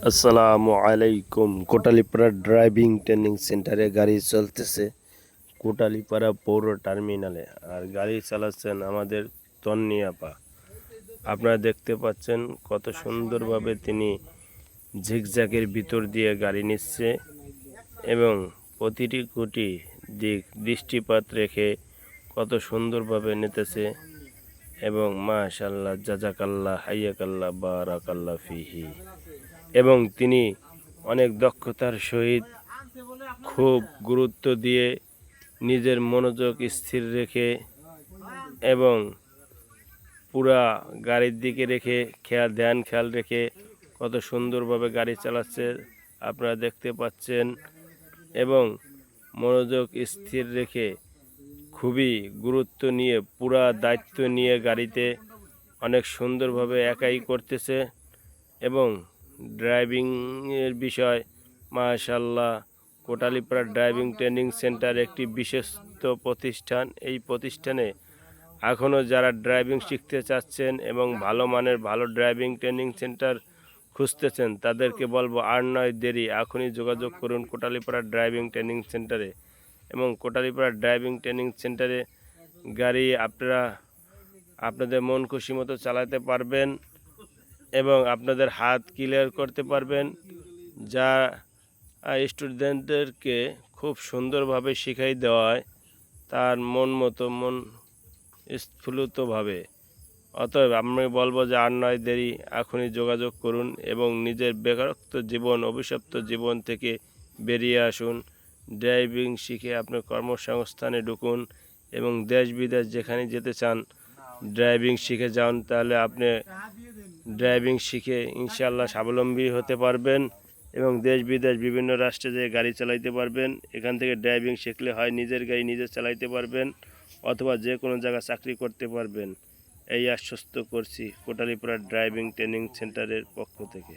আসসালামু আলাইকুম। Kotalipara driving training সেন্টারে গাড়ি চলতেছে কোটালীপাড়া পৌর টার্মিনালে, আর গাড়ি চালাচ্ছেন আমাদের তন্নি আপা। আপনারা দেখতে পাচ্ছেন কত সুন্দরভাবে তিনি ঝিকঝ্যাকের ভিতর দিয়ে গাড়ি নিচ্ছে এবং প্রতিটি খুঁটি দিক দৃষ্টিপাত রেখে কত সুন্দরভাবে নিতেছে। এবং মাশাআল্লাহ, জাযাকাল্লাহ, হাইয়াকাল্লাহ, বারাকাল্লাহ ফিহি। এবং তিনি অনেক দক্ষতার সহিত খুব গুরুত্ব দিয়ে নিজের মনোযোগ স্থির রেখে এবং পুরা গাড়ির দিকে রেখে খেয়াল রেখে কত সুন্দরভাবে গাড়ি চালাচ্ছে আপনারা দেখতে পাচ্ছেন। এবং মনোযোগ স্থির রেখে খুবই গুরুত্ব নিয়ে পুরা দায়িত্ব নিয়ে গাড়িতে অনেক সুন্দরভাবে একাই করতেছে। এবং ড্রাইভিংয়ের বিষয় মাশাআল্লাহ, কোটালীপাড়া ড্রাইভিং ট্রেনিং সেন্টার একটি বিশ্বস্ত প্রতিষ্ঠান। এই প্রতিষ্ঠানে এখনও যারা ড্রাইভিং শিখতে চাচ্ছেন এবং ভালো মানের ভালো ড্রাইভিং ট্রেনিং সেন্টার খুঁজতেছেন তাদেরকে বলবো আর নয় দেরি, এখনই যোগাযোগ করুন কোটালীপাড়া ড্রাইভিং ট্রেনিং সেন্টারে। এবং কোটালীপাড়া ড্রাইভিং ট্রেনিং সেন্টারে গাড়ি আপনারা আপনাদের মন খুশি মতো চালাতে পারবেন এবং আপনাদের হাত ক্লিয়ার করতে পারবেন, যা স্টুডেন্টদেরকে খুব সুন্দরভাবে শিখাই দেওয়া হয় তার মন মতো মন স্ফুলিতভাবে। অতএব আমি বলবো যে আর নয় দেরি, এখনই যোগাযোগ করুন এবং নিজের বেকারত্ব জীবন অভিশপ্ত জীবন থেকে বেরিয়ে আসুন। ড্রাইভিং শিখে আপনি কর্মসংস্থানে ঢুকুন এবং দেশ বিদেশ যেখানে যেতে চান ড্রাইভিং শিখে যান, তাহলে আপনি ড্রাইভিং শিখে ইনশাআল্লাহ স্বাবলম্বী হতে পারবেন এবং দেশ বিদেশ বিভিন্ন রাষ্ট্রে যেয়ে গাড়ি চালাইতে পারবেন। এখান থেকে ড্রাইভিং শিখলে হয় নিজের গাড়ি নিজে চালাইতে পারবেন অথবা যে কোনো জায়গায় চাকরি করতে পারবেন। এই আশ্বস্ত করছি কোটালীপাড়া ড্রাইভিং ট্রেনিং সেন্টারের পক্ষ থেকে।